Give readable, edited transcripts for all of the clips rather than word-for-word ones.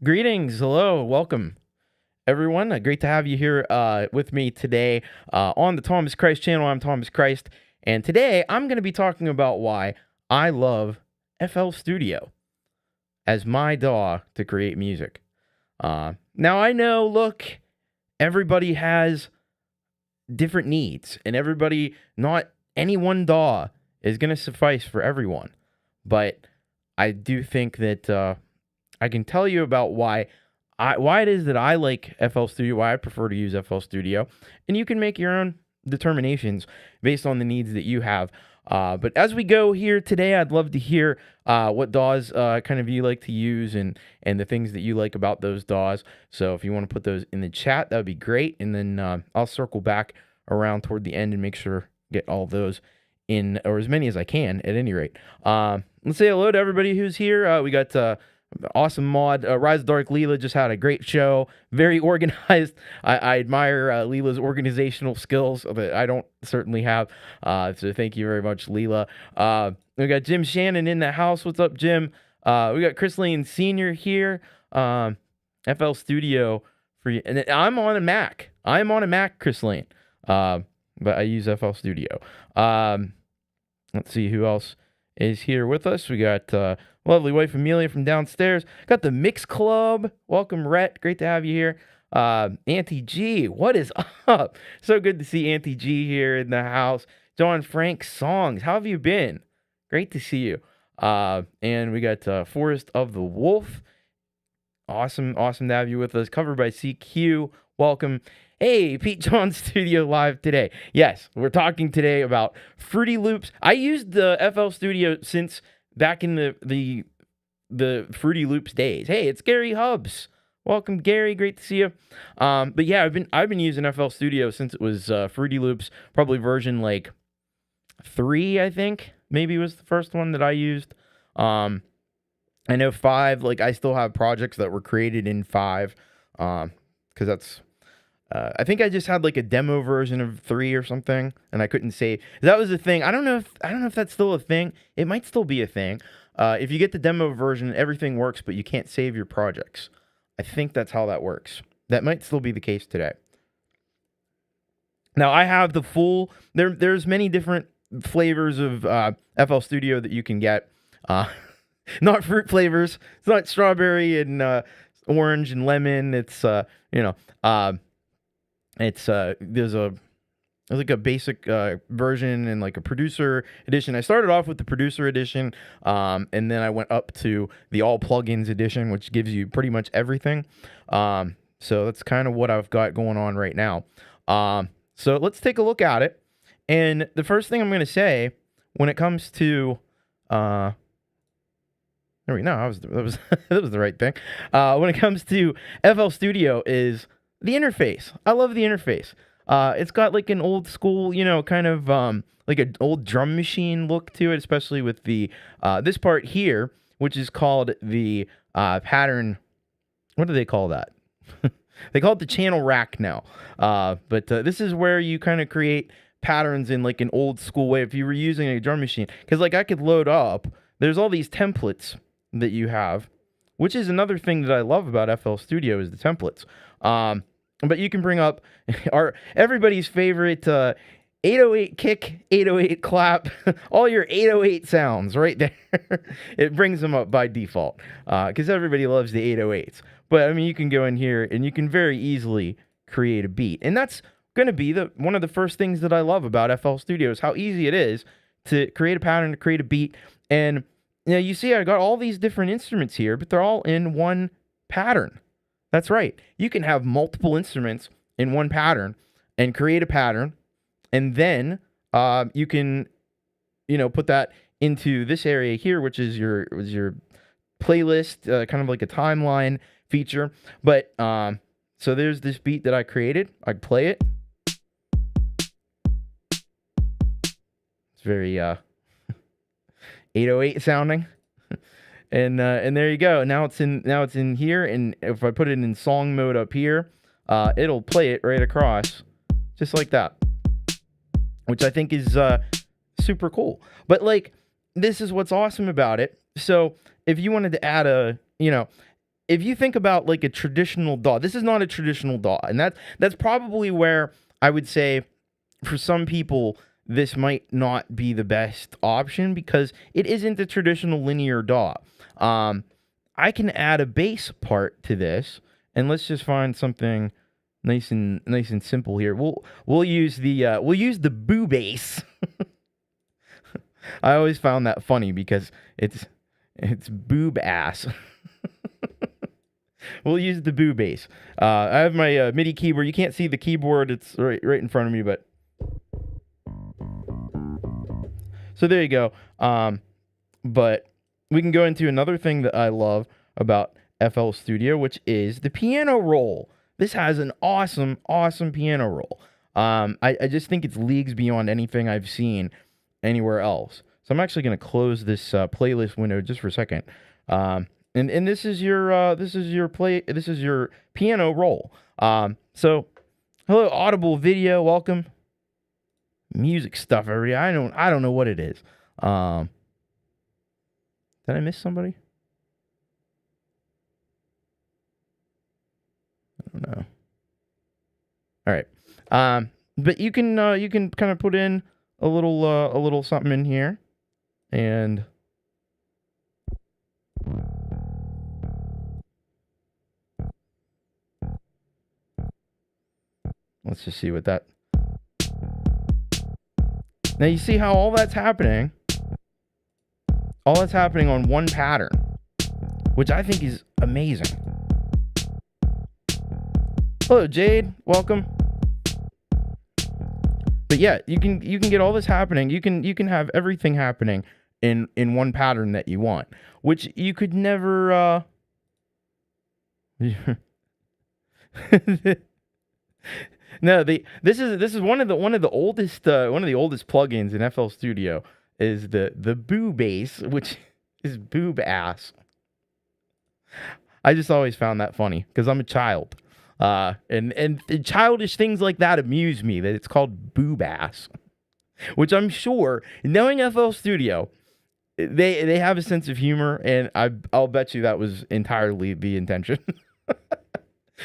Greetings, hello, welcome, everyone. Great to have you here with me today on the Thomas Christ channel. I'm Thomas Christ, and today I'm going to be talking about why I love FL Studio as my DAW to create music. Now, I know, look, everybody has different needs, and not any one DAW is going to suffice for everyone, but I do think that I can tell you about why it is that I like FL Studio, why I prefer to use FL Studio, and you can make your own determinations based on the needs that you have. But as we go here today, I'd love to hear what DAWs kind of you like to use and the things that you like about those DAWs. So if you want to put those in the chat, that would be great. And then I'll circle back around toward the end and make sure get all those in, or as many as I can at any rate. Let's say hello to everybody who's here. We got awesome mod. Rise of Dark Leela just had a great show. Very organized. I admire Leela's organizational skills that I don't certainly have. So thank you very much, Leela. We got Jim Shannon in the house. What's up, Jim? We got Chris Lane Sr. here. FL Studio for you. And I'm on a Mac. I'm on a Mac, Chris Lane. But I use FL Studio. Let's see who else is here with us. We got lovely wife Amelia from downstairs. Got the Mix Club. Welcome, Rhett. Great to have you here. Auntie G, what is up? So good to see Auntie G here in the house. John Frank Songs, how have you been? Great to see you. And we got Forest of the Wolf. Awesome to have you with us. Covered by CQ. Welcome. Hey, Pete John Studio Live today. Yes, we're talking today about Fruity Loops. I used the FL Studio since back in the Fruity Loops days. Hey, it's Gary Hubbs. Welcome, Gary. Great to see you. But yeah, I've been using FL Studio since it was Fruity Loops, probably version like 3, I think. Maybe was the first one that I used. I know 5. Like I still have projects that were created in 5, because that's. I think I just had like a demo version of 3 or something, and I couldn't save. That was a thing. I don't know if that's still a thing. It might still be a thing. If you get the demo version, everything works, but you can't save your projects. I think that's how that works. That might still be the case today. Now I have the full. There's many different flavors of FL Studio that you can get. Not fruit flavors. It's not strawberry and orange and lemon. It's there's like a basic version and like a producer edition. I started off with the producer edition, and then I went up to the all plugins edition, which gives you pretty much everything. So that's kind of what I've got going on right now. So let's take a look at it. And the first thing I'm going to say when it comes to that was that was the right thing. When it comes to FL Studio is the interface. I love the interface. It's got like an old school, kind of like an old drum machine look to it, especially with the this part here, which is called the pattern. What do they call that? They call it the channel rack now. But this is where you kind of create patterns in like an old school way if you were using a drum machine. Because like I could load up, there's all these templates that you have, which is another thing that I love about FL Studio is the templates. But you can bring up everybody's favorite 808 kick, 808 clap, all your 808 sounds right there. It brings them up by default because everybody loves the 808s. But I mean, you can go in here and you can very easily create a beat. And that's going to be one of the first things that I love about FL Studio is how easy it is to create a pattern, to create a beat. And you see I got all these different instruments here, but they're all in one pattern. That's right. You can have multiple instruments in one pattern and create a pattern, and then you can, put that into this area here, which is your playlist, kind of like a timeline feature. But so there's this beat that I created. I play it. It's very 808 sounding. And there you go. Now it's in here, and if I put it in song mode up here, it'll play it right across, just like that, which I think is super cool. But like, this is what's awesome about it. So if you wanted to add if you think about like a traditional DAW, this is not a traditional DAW, and that's probably where I would say for some people this might not be the best option because it isn't a traditional linear DAW. I can add a bass part to this, and let's just find something nice and simple here. We'll use the boo bass. I always found that funny because it's boob ass. We'll use the boo bass. I have my MIDI keyboard. You can't see the keyboard. It's right in front of me, but so there you go. But we can go into another thing that I love about FL Studio, which is the piano roll. This has an awesome piano roll. I just think it's leagues beyond anything I've seen anywhere else. So I'm actually going to close this playlist window just for a second. And this is your piano roll. So hello Audible Video, welcome. Music stuff already. I don't know what it is. Did I miss somebody? I don't know. All right. But you can kind of put in a little something in here, and let's just see what that. Now you see how all that's happening. All that's happening on one pattern, which I think is amazing. Hello, Jade. Welcome. But yeah, you can get all this happening. You can have everything happening in one pattern that you want, which you could never. No, this is one of the oldest plugins in FL Studio is the boo bass, which is boob ass. I just always found that funny because I'm a child. And childish things like that amuse me, that it's called boob ass, which I'm sure, knowing FL Studio, they have a sense of humor, and I'll bet you that was entirely the intention.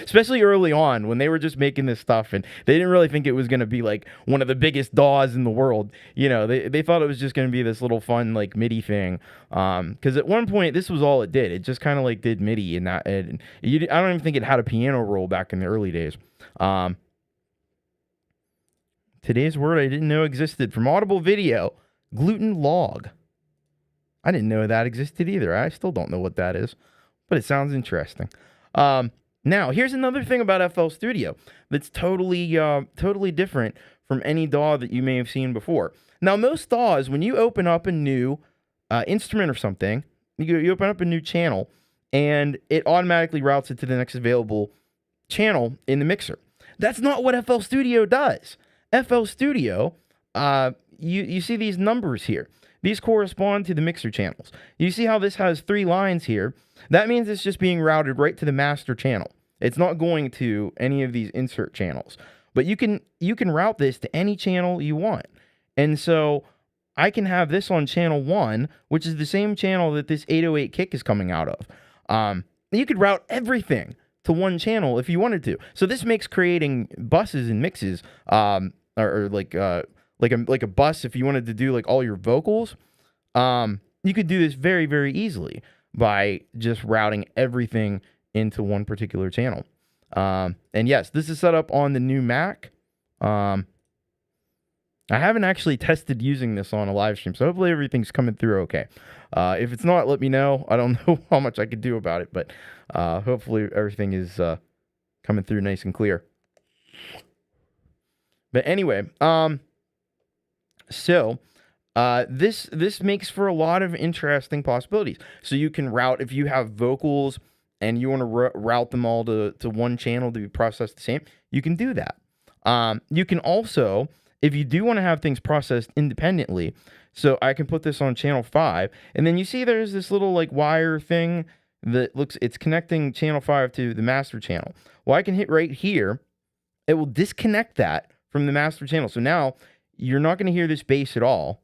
Especially early on when they were just making this stuff and they didn't really think it was going to be like one of the biggest DAWs in the world. You know, they thought it was just going to be this little fun like MIDI thing. Because at one point this was all it did. It just kind of like did MIDI and that. And I don't even think it had a piano roll back in the early days. Today's word I didn't know existed from Audible Video, gluten log. I didn't know that existed either. I still don't know what that is, but it sounds interesting. Now, here's another thing about FL Studio that's totally different from any DAW that you may have seen before. Now, most DAWs, when you open up a new instrument or something, you open up a new channel, and it automatically routes it to the next available channel in the mixer. That's not what FL Studio does. FL Studio, you see these numbers here. These correspond to the mixer channels. You see how this has 3 lines here? That means it's just being routed right to the master channel. It's not going to any of these insert channels. But you can route this to any channel you want. And so I can have this on channel 1, which is the same channel that this 808 kick is coming out of. You could route everything to one channel if you wanted to. So this makes creating buses and mixes, or like a bus if you wanted to do like all your vocals. You could do this very, very easily by just routing everything into one particular channel. And yes, this is set up on the new Mac. I haven't actually tested using this on a live stream, so hopefully everything's coming through okay. If it's not, let me know. I don't know how much I could do about it, but hopefully everything is coming through nice and clear. But anyway, so this makes for a lot of interesting possibilities. So you can route, if you have vocals and you want to route them all to one channel to be processed the same, you can do that. You can also, if you do want to have things processed independently, so I can put this on channel 5, and then you see there's this little like wire thing that it's connecting channel 5 to the master channel. Well, I can hit right here. It will disconnect that from the master channel. So now you're not going to hear this bass at all.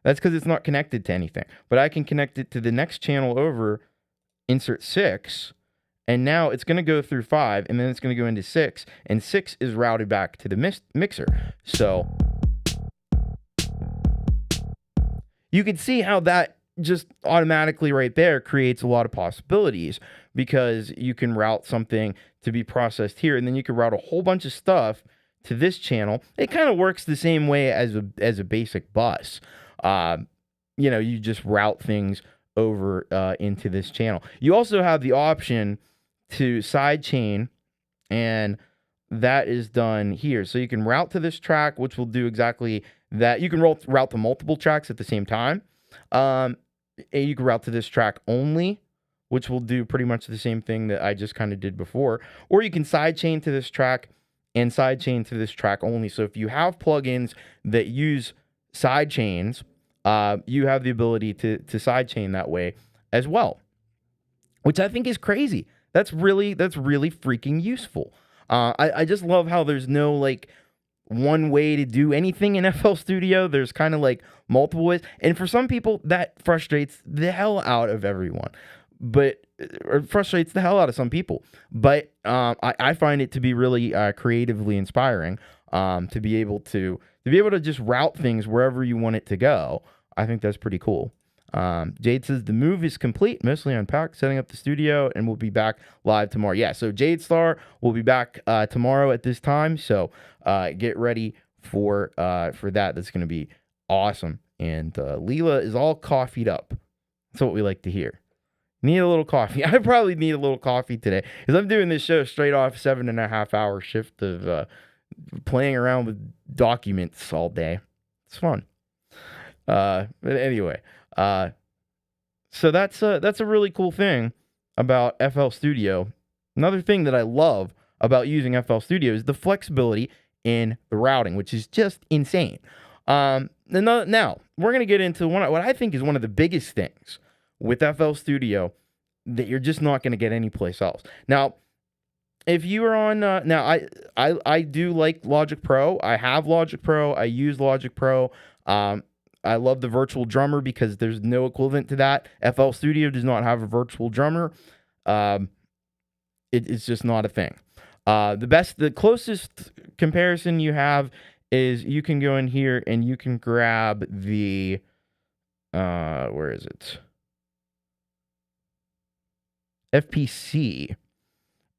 That's because it's not connected to anything. But I can connect it to the next channel over insert 6, and now it's going to go through 5, and then it's going to go into 6, and 6 is routed back to the mixer. So you can see how that just automatically right there creates a lot of possibilities, because you can route something to be processed here, and then you can route a whole bunch of stuff to this channel. It kind of works the same way as a basic bus. You just route things over into this channel. You also have the option to sidechain, and that is done here. So you can route to this track, which will do exactly that. You can route to multiple tracks at the same time. And you can route to this track only, which will do pretty much the same thing that I just kind of did before. Or you can sidechain to this track and sidechain to this track only. So if you have plugins that use sidechains, you have the ability to sidechain that way as well, which I think is crazy. That's really freaking useful. I just love how there's no like one way to do anything in FL Studio. There's kind of like multiple ways, and for some people that frustrates the hell out of everyone, or frustrates the hell out of some people. But I find it to be really creatively inspiring, to be able to just route things wherever you want it to go. I think that's pretty cool. Jade says the move is complete, mostly unpacked, setting up the studio, and we'll be back live tomorrow. Yeah, so Jade Star will be back tomorrow at this time. So get ready for that. That's going to be awesome. And Leela is all coffeeed up. That's what we like to hear. Need a little coffee. I probably need a little coffee today, because I'm doing this show straight off 7.5-hour shift of playing around with documents all day. It's fun. But anyway, so that's a really cool thing about FL Studio. Another thing that I love about using FL Studio is the flexibility in the routing, which is just insane. Now we're gonna get into what I think is one of the biggest things with FL Studio that you're just not gonna get anyplace else. Now, if you are on I do like Logic Pro. I have Logic Pro. I use Logic Pro. I love the virtual drummer because there's no equivalent to that. FL Studio does not have a virtual drummer. It's just not a thing. The closest comparison you have is you can go in here and you can grab the, where is it? FPC.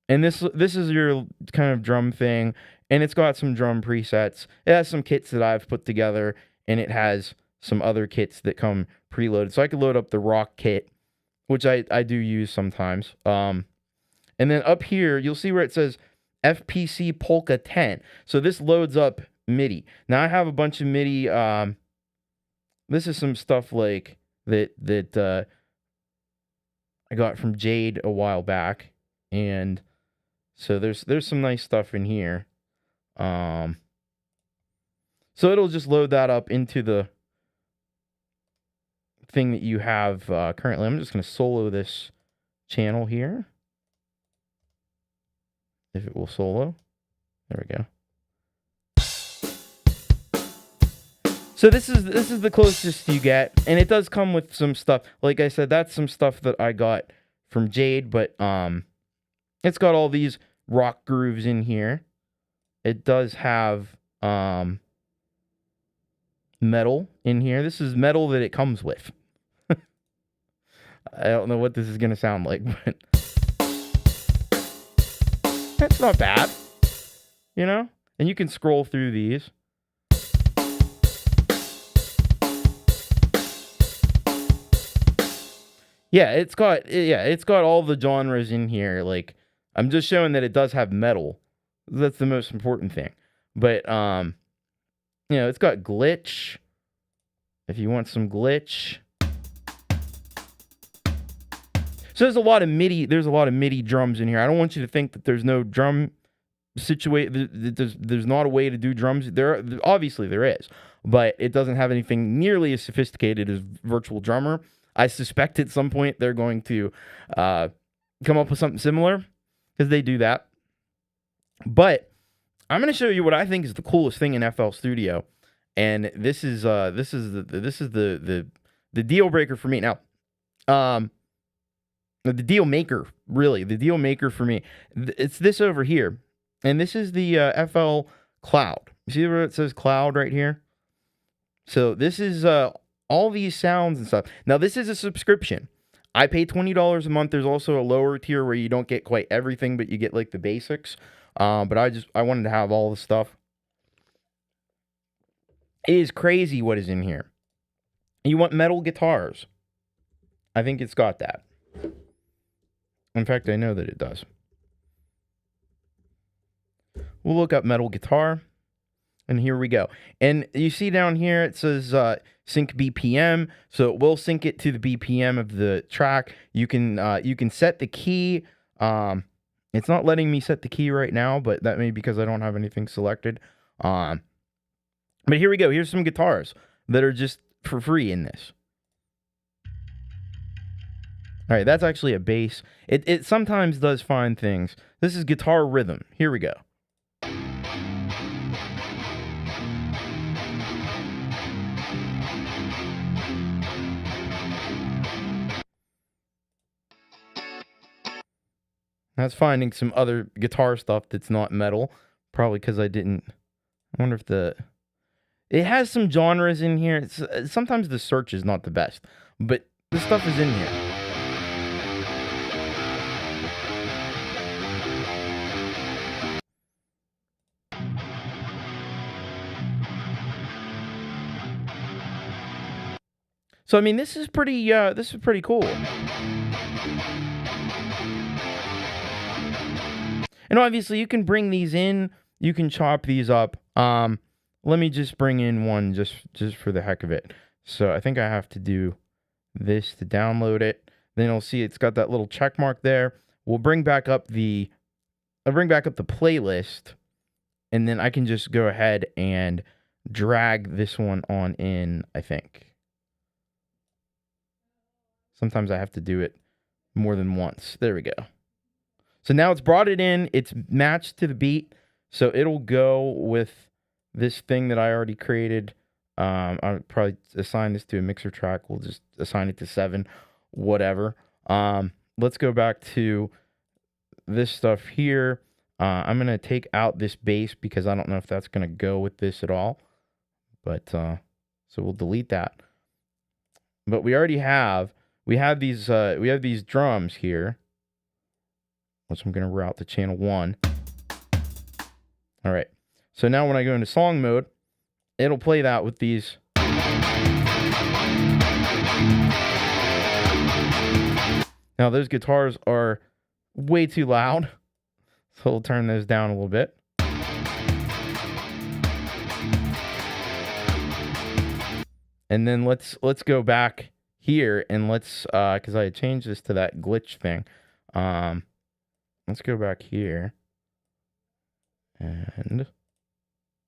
And this is your kind of drum thing, and it's got some drum presets. It has some kits that I've put together, and it has some other kits that come preloaded. So I could load up the rock kit, which I do use sometimes. And then up here, you'll see where it says FPC Polka 10. So this loads up MIDI. Now I have a bunch of MIDI. This is some stuff like that I got from Jade a while back. And so there's some nice stuff in here. So it'll just load that up into the thing that you have currently. I'm just going to solo this channel here. If it will solo. There we go. So this is the closest you get, and it does come with some stuff. Like I said, that's some stuff that I got from Jade, but it's got all these rock grooves in here. It does have metal in here. This is metal that it comes with. I don't know what this is going to sound like, but that's not bad, you know? And you can scroll through these. Yeah, it's got all the genres in here. Like, I'm just showing that it does have metal. That's the most important thing. But it's got glitch. If you want some glitch. So there's a lot of MIDI drums in here. I don't want you to think that there's no drum situation. There's not a way to do drums. Obviously there is, but it doesn't have anything nearly as sophisticated as Virtual Drummer. I suspect at some point they're going to come up with something similar, because they do that. But I'm going to show you what I think is the coolest thing in FL Studio, and this is the deal breaker for me. Now, The deal maker, really, the deal maker for me. It's this over here, and this is the FL Cloud. You see where it says Cloud right here? So this is all these sounds and stuff. Now this is a subscription. I pay $20 a month. There's also a lower tier where you don't get quite everything, but you get like the basics. But I wanted to have all the stuff. It is crazy what is in here. You want metal guitars? I think it's got that. In fact, I know that it does. We'll look up metal guitar, and here we go. And you see down here it says sync BPM, so it will sync it to the BPM of the track. You can set the key. It's not letting me set the key right now, but that may be because I don't have anything selected. But here we go. Here's some guitars that are just for free in this. All right, that's actually a bass. It sometimes does find things. This is guitar rhythm. Here we go. That's finding some other guitar stuff that's not metal. Probably because I didn't. I wonder if it has some genres in here. Sometimes the search is not the best, but the stuff is in here. So I mean, this is pretty cool. And obviously, you can bring these in. You can chop these up. Let me just bring in one just for the heck of it. So I think I have to do this to download it. Then you'll see it's got that little check mark there. I'll bring back up the playlist, and then I can just go ahead and drag this one on in, I think. Sometimes I have to do it more than once. There we go. So now it's brought it in. It's matched to the beat. So it'll go with this thing that I already created. I'll probably assign this to a mixer track. We'll just assign it to 7, whatever. Let's go back to this stuff here. I'm going to take out this bass because I don't know if that's going to go with this at all. But so we'll delete that. But we have these drums here, which I'm going to route to channel 1. All right. So now when I go into song mode, it'll play that with these. Now those guitars are way too loud, so we'll turn those down a little bit. And then let's go back here and let's because I had changed this to that glitch thing. Let's go back here. And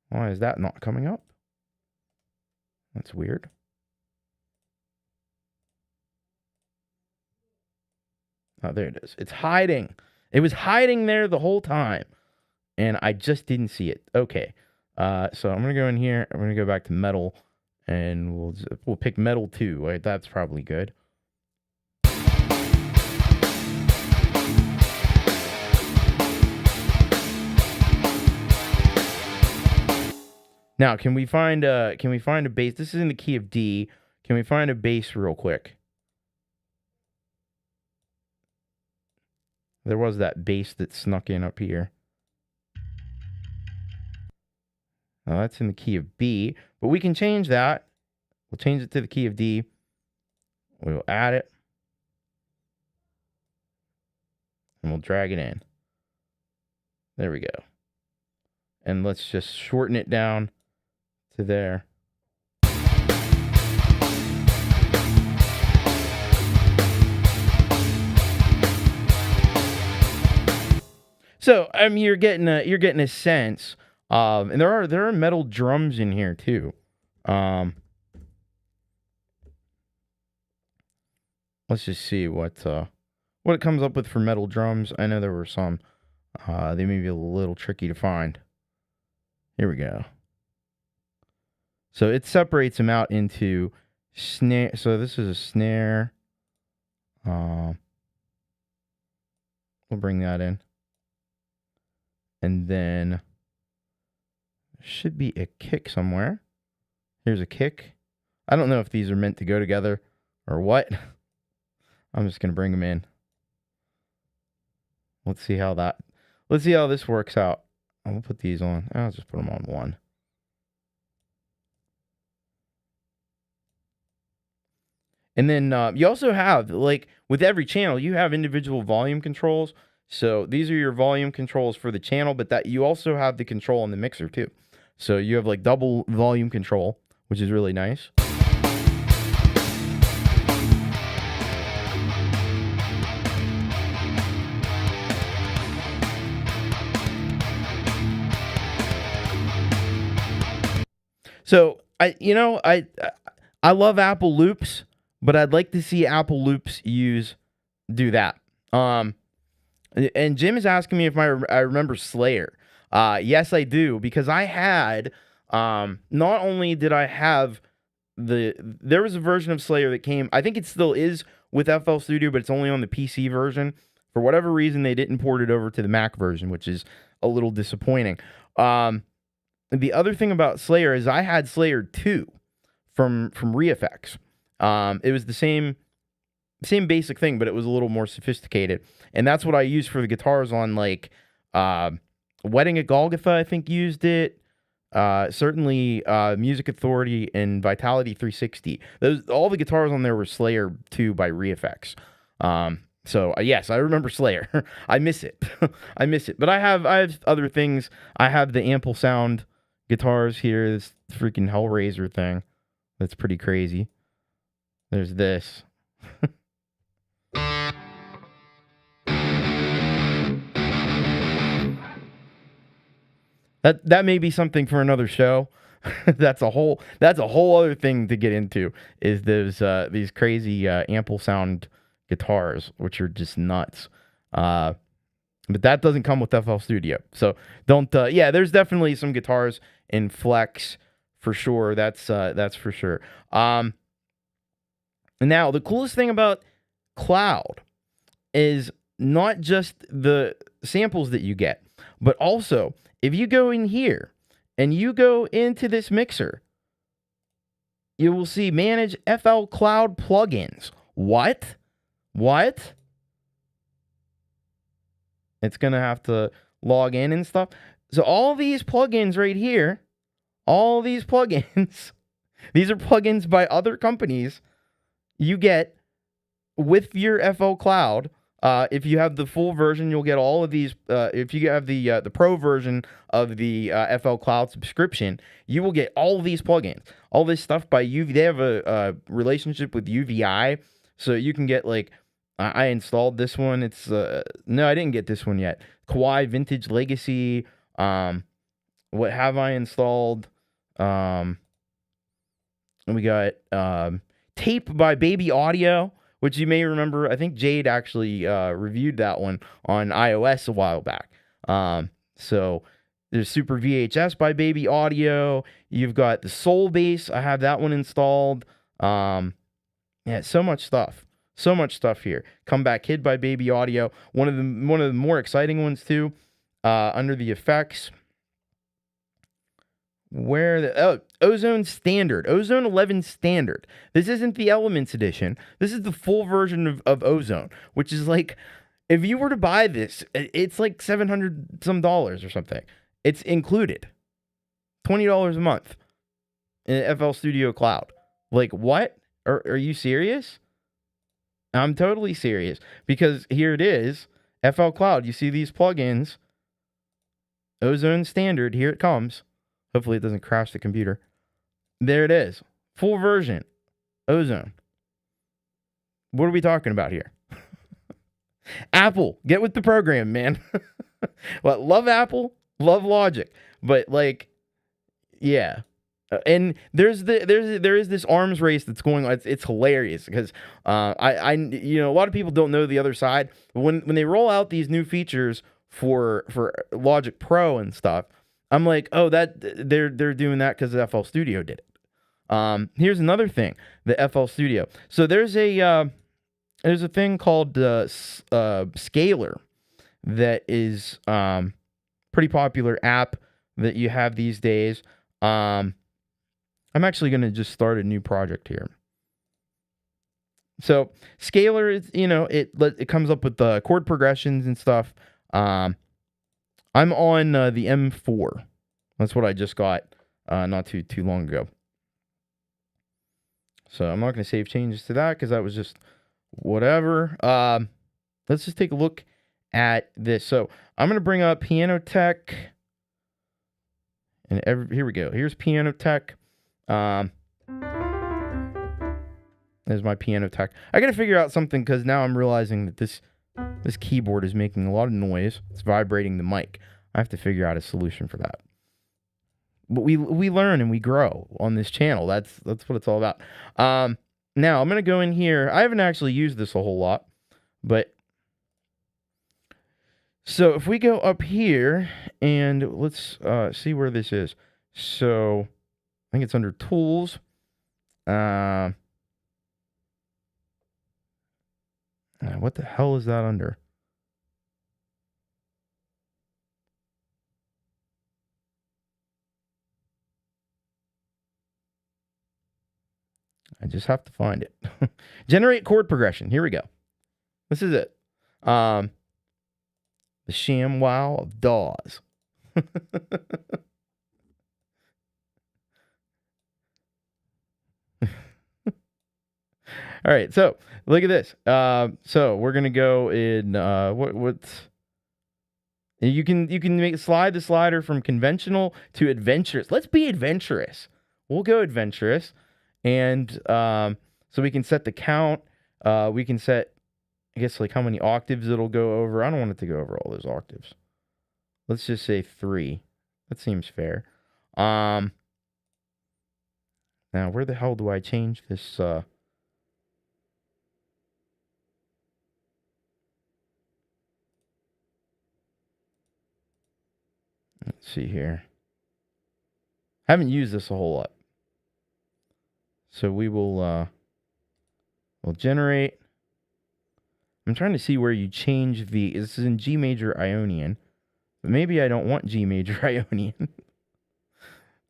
why is that not coming up? That's weird. Oh, there it is. It's hiding. It was hiding there the whole time, and I just didn't see it. Okay. So I'm gonna go in here. I'm gonna go back to metal, and we'll pick metal 2. Right? That's probably good. Now, can we find a bass? This is in the key of D. Can we find a bass real quick? There was that bass that snuck in up here. Now that's in the key of B, but we can change that. We'll change it to the key of D. We'll add it. And we'll drag it in. There we go. And let's just shorten it down to there. So I mean, you're getting a sense of, and there are metal drums in here too. Let's just see what it comes up with for metal drums. I know there were some. They may be a little tricky to find. Here we go. So it separates them out into snare. So this is a snare. We'll bring that in. And then should be a kick somewhere. Here's a kick. I don't know if these are meant to go together or what. I'm just going to bring them in. Let's see how this works out. I'll put these on. I'll just put them on one. And then you also have, like, with every channel, you have individual volume controls. So these are your volume controls for the channel, but that you also have the control on the mixer too. So you have like double volume control, which is really nice. So I love Apple Loops, but I'd like to see Apple Loops do that. And Jim is asking me if I remember Slayer. Yes, I do, because I had not only did I have there was a version of Slayer that came. I think it still is with FL Studio, but it's only on the PC version. For whatever reason, they didn't port it over to the Mac version, which is a little disappointing. The other thing about Slayer is I had Slayer 2 from ReFX. It was the same basic thing, but it was a little more sophisticated. And that's what I used for the guitars on, like, Wedding at Golgotha, I think, used it. Certainly Music Authority and Vitality 360. All the guitars on there were Slayer 2 by ReFX. So yes, I remember Slayer. I miss it. I miss it. But I have other things. I have the Ample Sound guitars here. This freaking Hellraiser thing. That's pretty crazy. There's this. That may be something for another show. That's a whole other thing to get into. Is these crazy Ample Sound guitars, which are just nuts. But that doesn't come with FL Studio. So don't. There's definitely some guitars in Flex for sure. That's for sure. Now the coolest thing about Cloud is not just the samples that you get, but also if you go in here and you go into this mixer, you will see Manage FL Cloud Plugins. What? It's going to have to log in and stuff. So all these plugins right here, all these plugins, these are plugins by other companies you get with your FL Cloud. If you have the full version, you'll get all of these. If you have the pro version of the FL Cloud subscription, you will get all of these plugins. All this stuff by UV. They have a relationship with UVI, so you can get, like, I installed this one. It's no, I didn't get this one yet. Kawhi Vintage Legacy. What have I installed? And we got Tape by Baby Audio, which you may remember. I think Jade actually reviewed that one on iOS a while back. So there's Super VHS by Baby Audio. You've got the Soul Bass. I have that one installed. So much stuff. So much stuff here. Comeback Kid by Baby Audio. One of the more exciting ones too. Under the effects. Ozone Standard. Ozone 11 Standard. This isn't the Elements Edition. This is the full version of Ozone, which is like, if you were to buy this, it's like $700 some or something. It's included. $20 a month in FL Studio Cloud. Like, what? Are you serious? I'm totally serious, because here it is. FL Cloud. You see these plugins. Ozone Standard. Here it comes. Hopefully it doesn't crash the computer. There it is. Full version. Ozone. What are we talking about here? Apple, get with the program, man. Well, love Apple, love Logic, but, like, yeah. And there is this arms race that's going on. It's hilarious because a lot of people don't know the other side. When they roll out these new features for Logic Pro and stuff, I'm like, oh, that they're doing that because FL Studio did it. Here's another thing, the FL Studio. So there's a thing called Scalar, that is pretty popular app that you have these days. I'm actually going to just start a new project here. So Scalar is, it comes up with the chord progressions and stuff. I'm on the M4. That's what I just got not too long ago. So I'm not going to save changes to that because that was just whatever. Let's just take a look at this. So I'm going to bring up Piano Tech. And here we go. Here's Piano Tech. There's my Piano Tech. I got to figure out something because now I'm realizing that this keyboard is making a lot of noise. It's vibrating the mic. I have to figure out a solution for that. But we learn and we grow on this channel. That's what it's all about. Now I'm going to go in here. I haven't actually used this a whole lot, but so if we go up here and let's see where this is. So I think it's under Tools. What the hell is that under? I just have to find it. Generate chord progression. Here we go. This is it. The ShamWow of DAWs. All right, so look at this. So we're gonna go in. What's you can slide the slider from conventional to adventurous. Let's be adventurous. We'll go adventurous, and so we can set the count. We can set, I guess, like how many octaves it'll go over. I don't want it to go over all those octaves. Let's just say 3. That seems fair. Now where the hell do I change this? Let's see here. Haven't used this a whole lot. So we will we'll generate. I'm trying to see where you change the. This is in G major Ionian. But maybe I don't want G major Ionian.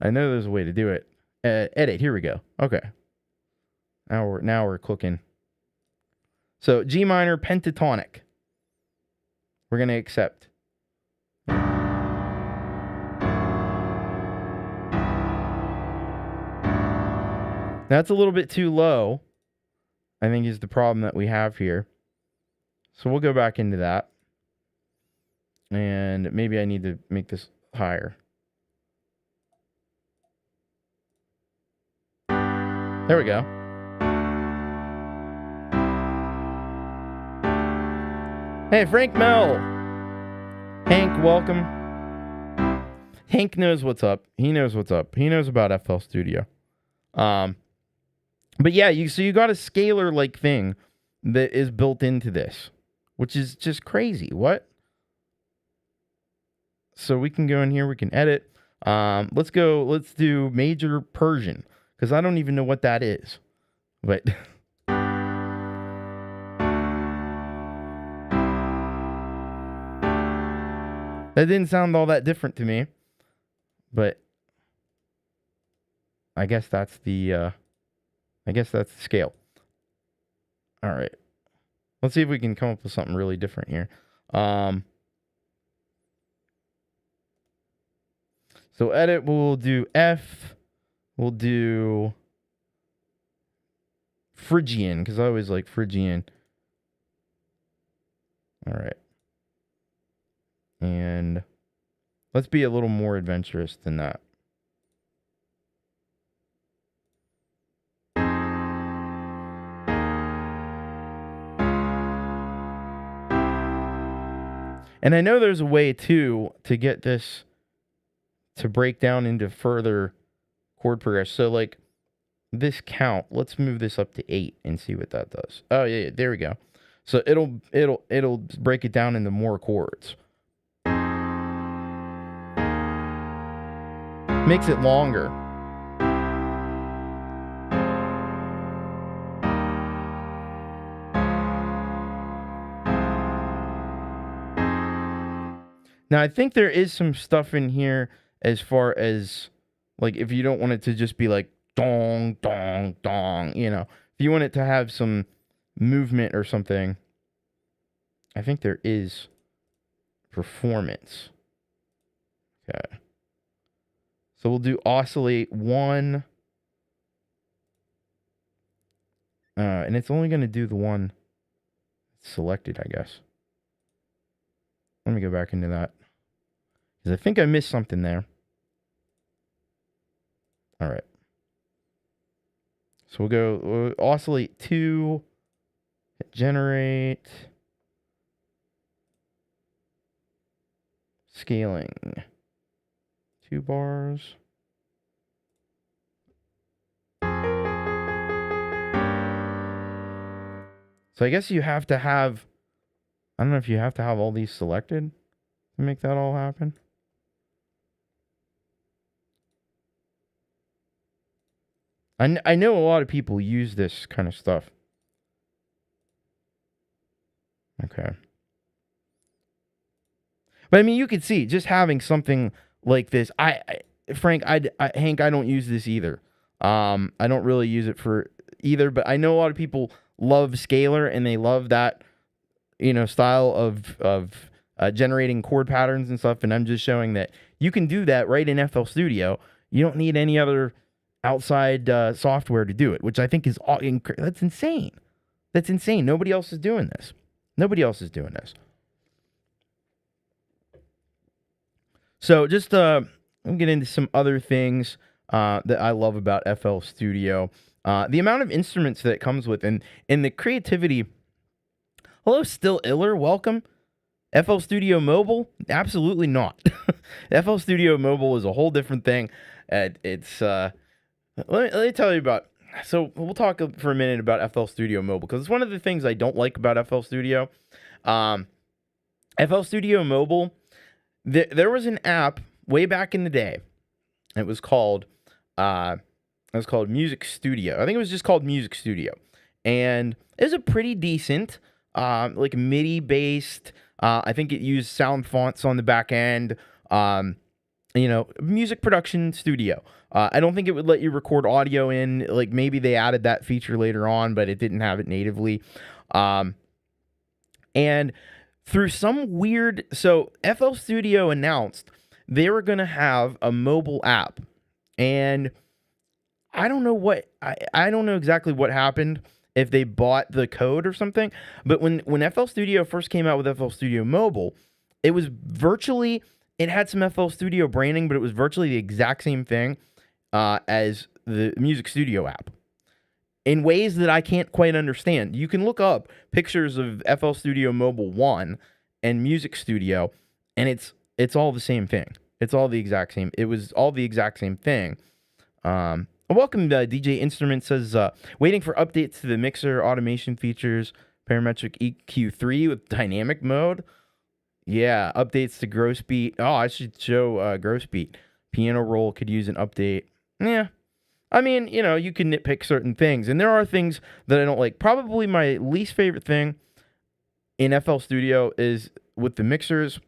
I know there's a way to do it. Edit, here we go. Okay. Now we're cooking. So G minor pentatonic. We're gonna accept. That's a little bit too low, I think, is the problem that we have here. So we'll go back into that. And maybe I need to make this higher. There we go. Hey, Frank Mel. Hank, welcome. Hank knows what's up. He knows what's up. He knows about FL Studio. But yeah, so you got a scalar-like thing that is built into this, which is just crazy. What? So we can go in here, we can edit. Let's do major Persian, because I don't even know what that is. But that didn't sound all that different to me. But I guess that's the scale. All right. Let's see if we can come up with something really different here. So edit, we'll do F. We'll do Phrygian, because I always like Phrygian. All right. And let's be a little more adventurous than that. And I know there's a way, too, to get this to break down into further chord progression. So, like, this count, let's move this up to 8 and see what that does. Oh, yeah, there we go. So it'll break it down into more chords. Makes it longer. Now, I think there is some stuff in here as far as, like, if you don't want it to just be like dong, dong, dong, if you want it to have some movement or something, I think there is performance. Okay. So we'll do oscillate 1. And it's only going to do the one selected, I guess. Let me go back into that, because I think I missed something there. All right. So we'll oscillate 2, hit generate, scaling 2 bars. So I guess you have to have, I don't know if you have to have all these selected to make that all happen. I know a lot of people use this kind of stuff. Okay. But I mean, you could see just having something like this. Frank, Hank, I don't use this either. I don't really use it for either, but I know a lot of people love scalar and they love that, style of generating chord patterns and stuff. And I'm just showing that you can do that right in FL Studio. You don't need any other outside software to do it, which I think is that's insane. That's insane. Nobody else is doing this. So just I'll get into some other things that I love about FL Studio. The amount of instruments that it comes with and the creativity. Hello, Still Iller. Welcome. FL Studio Mobile? Absolutely not. FL Studio Mobile is a whole different thing. It's let me tell you about. So we'll talk for a minute about FL Studio Mobile, because it's one of the things I don't like about FL Studio. FL Studio Mobile. There was an app way back in the day. It was called Music Studio. I think it was just called Music Studio, and it was a pretty decent, like MIDI based. I think it used sound fonts on the back end. Music production studio. I don't think it would let you record audio in. Like, maybe they added that feature later on, but it didn't have it natively. And through some weird, so FL Studio announced they were going to have a mobile app, and I don't know I don't know exactly what happened, if they bought the code or something, but when FL Studio first came out with FL Studio Mobile, it was virtually, it had some FL Studio branding, but it was virtually the exact same thing as the Music Studio app, in ways that I can't quite understand. You can look up pictures of FL Studio Mobile 1 and Music Studio, and it's all the same thing. It's all the exact same. It was all the exact same thing. Welcome, DJ Instrument says, waiting for updates to the mixer automation features, parametric EQ3 with dynamic mode. Yeah, updates to gross beat. Oh, I should show gross beat. Piano roll could use an update. Yeah. I mean, you can nitpick certain things, and there are things that I don't like. Probably my least favorite thing in FL Studio is with the mixers,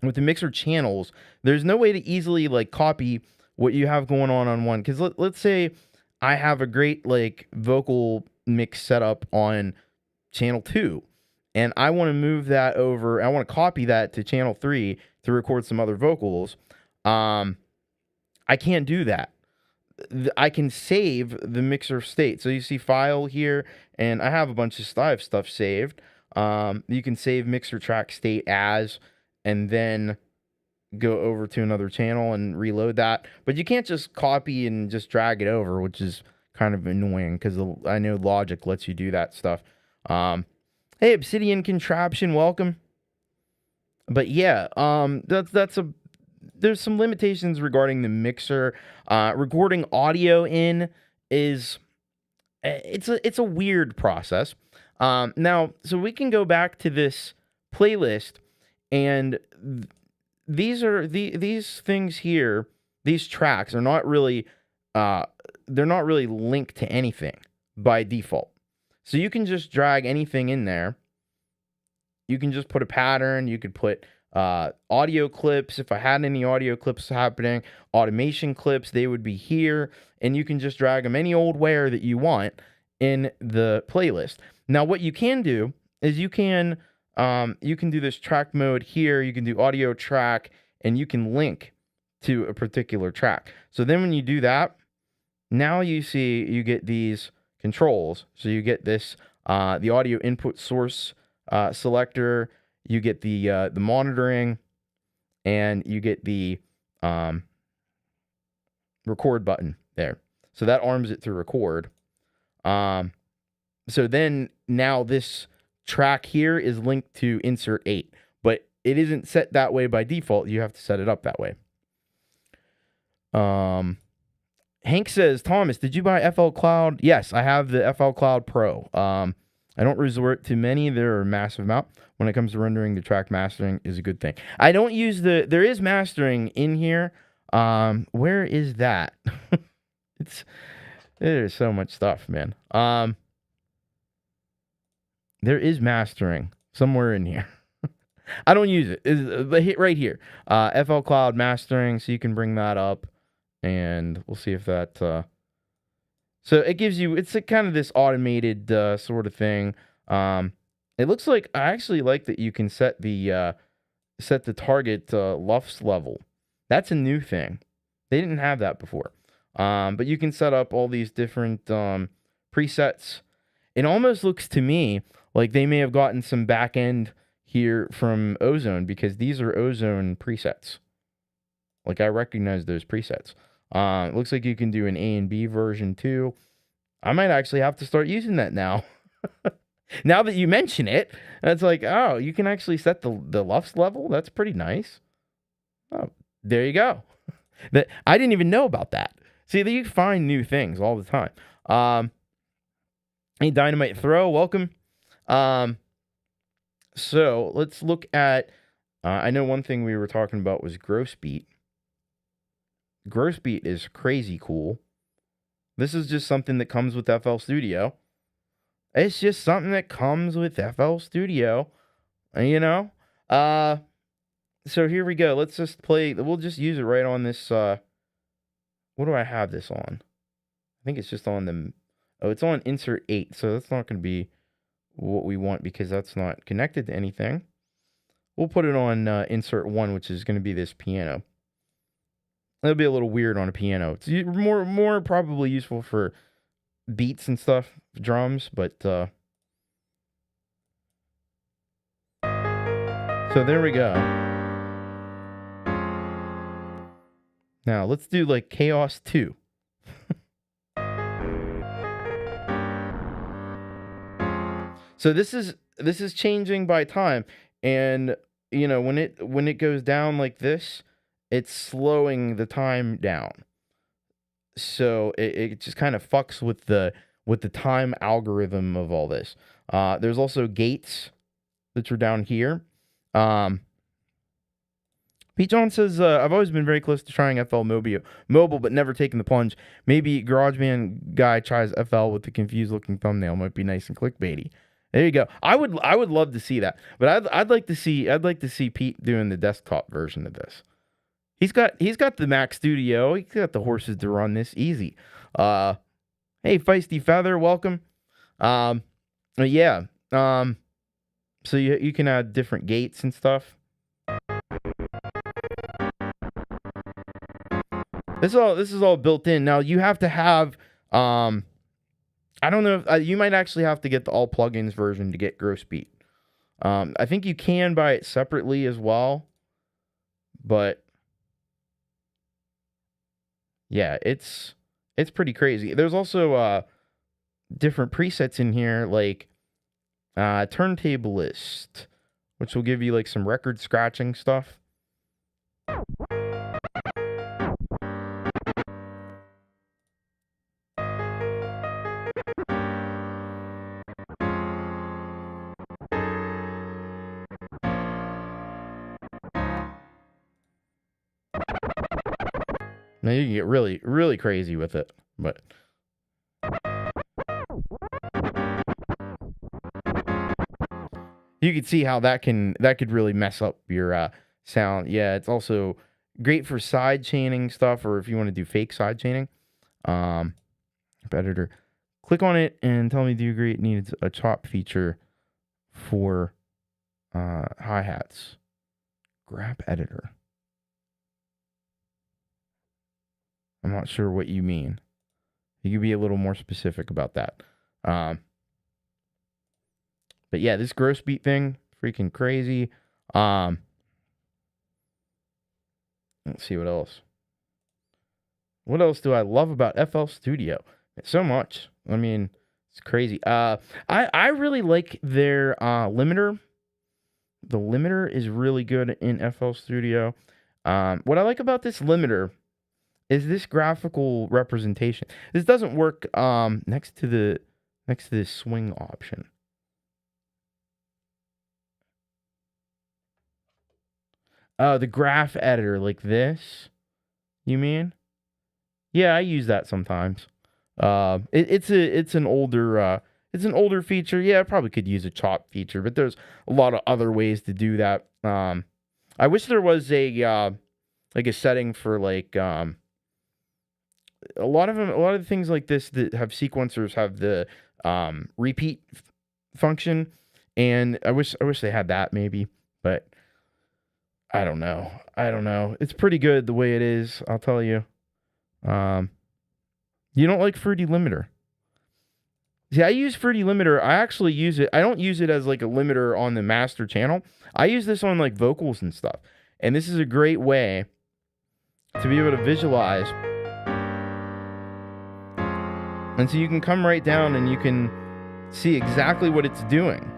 with the mixer channels. There's no way to easily copy what you have going on one. Because let's say I have a great vocal mix setup on channel 2, and I want to move that over. I want to copy that to channel 3 to record some other vocals. I can't do that. I can save the mixer state. So you see file here, and I have a bunch of stuff saved. You can save mixer track state as, and then go over to another channel and reload that. But you can't just copy and just drag it over, which is kind of annoying, because I know Logic lets you do that stuff. Hey, Obsidian Contraption, welcome. But yeah, there's some limitations regarding the mixer. Recording audio in is it's a weird process. Now, so we can go back to this playlist, and these things here, these tracks are not really they're not really linked to anything by default. So you can just drag anything in there. You can just put a pattern. You could put audio clips. If I had any audio clips happening, automation clips, they would be here, and you can just drag them any old where that you want in the playlist. Now, what you can do is you can do this track mode here. You can do audio track, and you can link to a particular track. So then when you do that, now you see you get these controls. So you get this the audio input source selector. You get the monitoring, and you get the record button there. So that arms it to record. So then now this track here is linked to insert 8, but it isn't set that way by default. You have to set it up that way. Hank says, Thomas, did you buy FL Cloud? Yes, I have the FL Cloud Pro. I don't resort to many. There are a massive amount. When it comes to rendering, the track mastering is a good thing. I don't use there is mastering in here. Where is that? There's so much stuff, man. There is mastering somewhere in here. I don't use it. It's right here. FL Cloud mastering, so you can bring that up, and we'll see if that. So it gives you. It's kind of this automated sort of thing. It looks like I actually like that you can set the target LUFS level. That's a new thing. They didn't have that before. But you can set up all these different presets. It almost looks to me like they may have gotten some back end here from Ozone, because these are Ozone presets. Like, I recognize those presets. It looks like you can do an A and B version too. I might actually have to start using that now. Now that you mention it, it's like, oh, you can actually set the LUFS level. That's pretty nice. Oh, there you go. I didn't even know about that. See, you find new things all the time. Hey, Dynamite Throw, welcome. So let's look at. I know one thing we were talking about was gross beat. Gross beat is crazy cool. This is just something that comes with FL Studio. It's just something that comes with FL Studio, you know? So here we go. Let's just play. We'll just use it right on this. What do I have this on? I think it's just on the. Oh, it's on insert 8. So that's not going to be what we want, because that's not connected to anything. We'll put it on insert 1, which is going to be this piano. It'll be a little weird on a piano. It's more probably useful for beats and stuff, drums, but so there we go. Now let's do like Chaos 2. So this is changing by time, and you know, when it goes down like this, it's slowing the time down. So it just kind of fucks with the time algorithm of all this. There's also gates that are down here. Pete John says, I've always been very close to trying FL mobile, but never taken the plunge. Maybe GarageBand guy tries FL with the confused looking thumbnail. Might be nice and clickbaity. There you go. I would love to see that, but I'd like to see Pete doing the desktop version of this. He's got the Mac Studio. He's got the horses to run this easy. Hey, Feisty Feather, welcome. Yeah. So you can add different gates and stuff. This is all built in. Now you have to have I don't know if you might actually have to get the all plugins version to get gross beat. I think you can buy it separately as well, but yeah, it's pretty crazy. There's also different presets in here, like Turntable List, which will give you like some record scratching stuff. Now you can get really, really crazy with it, but you can see how that could really mess up your sound. Yeah, it's also great for side chaining stuff, or if you want to do fake side chaining. Editor. Click on it and tell me, do you agree it needs a chop feature for hi-hats? Grab editor. I'm not sure what you mean. You could be a little more specific about that. But yeah, this gross beat thing, freaking crazy. Let's see what else. What else do I love about FL Studio? So much. I mean, it's crazy. I really like their limiter. The limiter is really good in FL Studio. What I like about this limiter is this graphical representation. This doesn't work next to the swing option. The graph editor like this, you mean? Yeah, I use that sometimes. It's an older feature. Yeah, I probably could use a chop feature, but there's a lot of other ways to do that. I wish there was a setting for a lot of things like this that have sequencers have the repeat function, and I wish they had that maybe, but I don't know. It's pretty good the way it is, I'll tell you. You don't like Fruity Limiter? See, I use Fruity Limiter. I actually use it. I don't use it as like a limiter on the master channel. I use this on like vocals and stuff. And this is a great way to be able to visualize. And so you can come right down and you can see exactly what it's doing.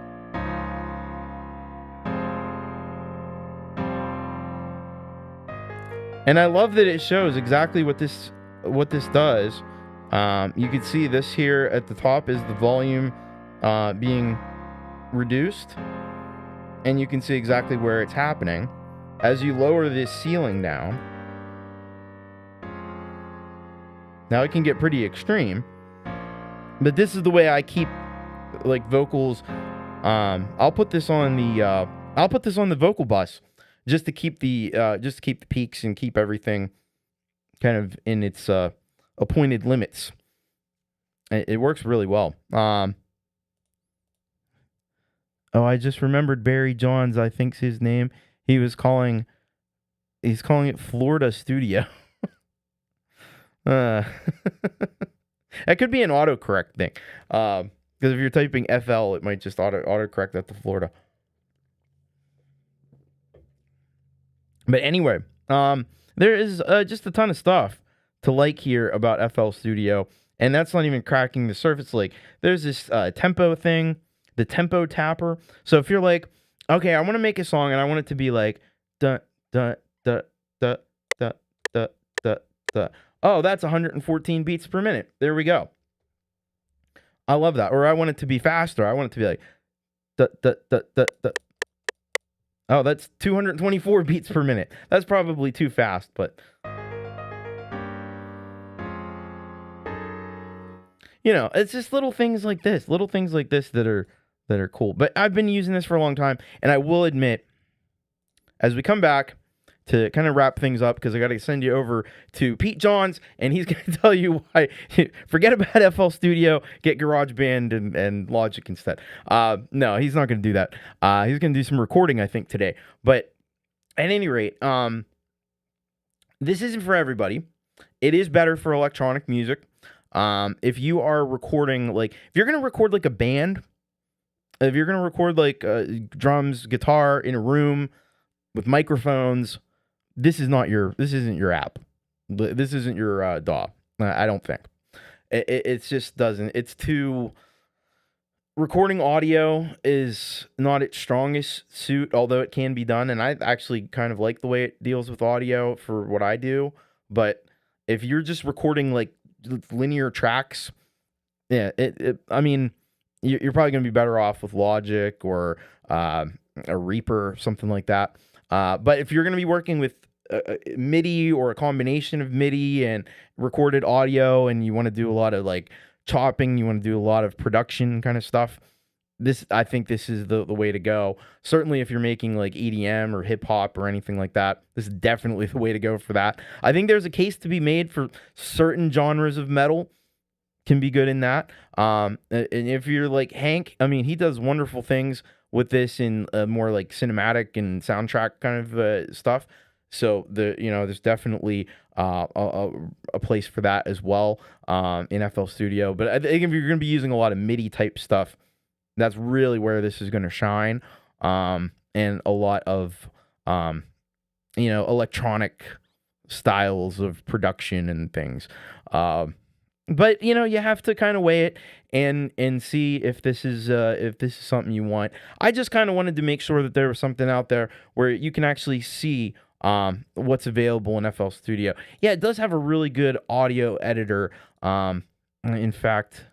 And I love that it shows exactly what this does. You can see this here at the top is the volume being reduced, and you can see exactly where it's happening. As you lower this ceiling down, now it can get pretty extreme, but this is the way I keep like vocals. I'll put this on the vocal bus just to keep the peaks and keep everything kind of in its appointed limits. It works really well. Oh, I just remembered Barry Johns, I think's his name. He's calling it Florida Studio. That could be an autocorrect thing. Because if you're typing FL, it might just autocorrect that to Florida. But anyway, there is just a ton of stuff to like here about FL Studio, and that's not even cracking the surface. Like, there's this tempo thing, the tempo tapper. So if you're like, okay, I want to make a song and I want it to be like da da da da da da da da. Oh, that's 114 beats per minute. There we go. I love that. Or I want it to be faster. I want it to be like da da da da da. Oh, that's 224 beats per minute. That's probably too fast, but you know, it's just little things like this that are cool. But I've been using this for a long time, and I will admit, as we come back to kind of wrap things up, because I got to send you over to Pete Johns, and he's going to tell you why. Forget about FL Studio, get GarageBand and Logic instead. No, he's not going to do that. He's going to do some recording, I think, today. But at any rate, this isn't for everybody. It is better for electronic music. If you are recording, like, if you're going to record like a band, if you're going to record like drums, guitar in a room with microphones, this isn't your app. This isn't your DAW. I don't think. It just doesn't. It's too. Recording audio is not its strongest suit, although it can be done, and I actually kind of like the way it deals with audio for what I do. But if you're just recording like linear tracks, yeah, I mean, you're probably going to be better off with Logic or a Reaper, something like that. But if you're going to be working with MIDI or a combination of MIDI and recorded audio, and you want to do a lot of like chopping, you want to do a lot of production kind of stuff, I think this is the way to go. Certainly, if you're making like EDM or hip hop or anything like that, this is definitely the way to go for that. I think there's a case to be made for certain genres of metal can be good in that. And if you're like Hank, I mean, he does wonderful things with this in more like cinematic and soundtrack kind of stuff. So there's definitely a place for that as well in FL Studio. But I think if you're going to be using a lot of MIDI type stuff, that's really where this is going to shine. And a lot of electronic styles of production and things. But you have to kind of weigh it and see if this is something you want. I just kind of wanted to make sure that there was something out there where you can actually see what's available in FL Studio. Yeah, it does have a really good audio editor. In fact,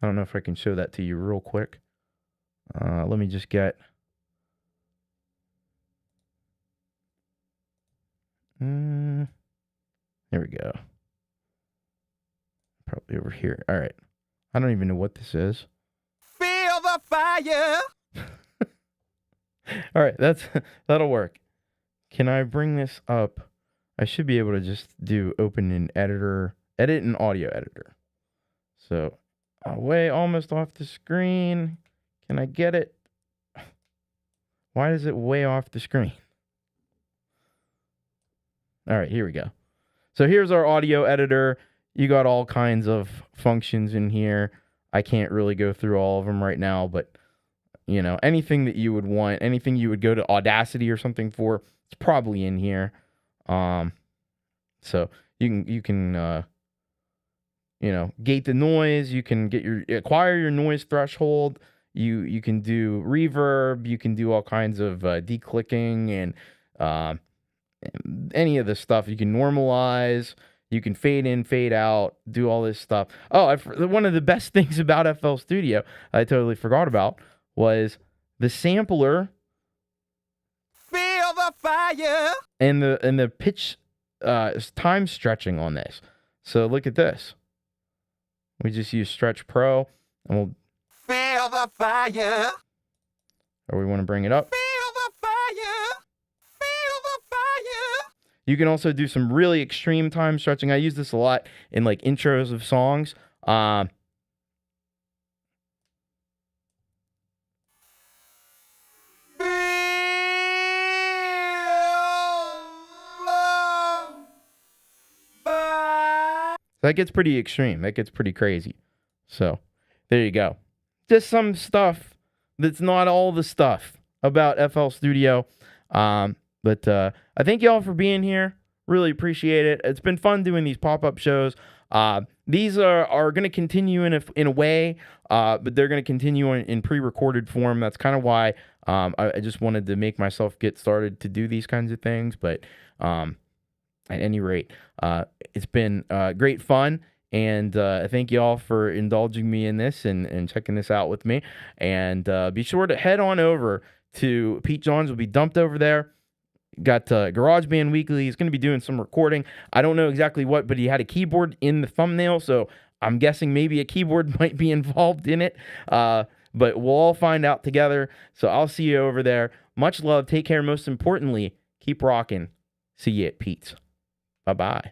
I don't know if I can show that to you real quick. Let me just get. There we go. Probably over here. All right. I don't even know what this is. Feel the fire. All right, that'll work. Can I bring this up? I should be able to just do open an editor, edit an audio editor. So, way almost off the screen. Can I get it? Why is it way off the screen? All right, here we go. So here's our audio editor. You got all kinds of functions in here. I can't really go through all of them right now, but anything that you would want, anything you would go to Audacity or something for, it's probably in here. So you can gate the noise. You can acquire your noise threshold. You can do reverb. You can do all kinds of declicking and any of this stuff. You can normalize. You can fade in, fade out, do all this stuff. Oh, one of the best things about FL Studio I totally forgot about was the sampler. Feel the fire. And the pitch time stretching on this. So look at this. We just use Stretch Pro, and we'll feel the fire. Or we want to bring it up. Feel the fire. Feel the fire. You can also do some really extreme time stretching. I use this a lot in like intros of songs. That gets pretty extreme. That gets pretty crazy. So there you go. Just some stuff that's not all the stuff about FL Studio. But I thank y'all for being here. Really appreciate it. It's been fun doing these pop-up shows. These are going to continue in a way, but they're going to continue in pre-recorded form. That's kind of why I just wanted to make myself get started to do these kinds of things. But at any rate, it's been great fun. And thank you all for indulging me in this and checking this out with me. And be sure to head on over to Pete Johns. Will be dumped over there. Got GarageBand Weekly. He's going to be doing some recording. I don't know exactly what, but he had a keyboard in the thumbnail, so I'm guessing maybe a keyboard might be involved in it. But we'll all find out together. So I'll see you over there. Much love. Take care. Most importantly, keep rocking. See you at Pete's. Bye-bye.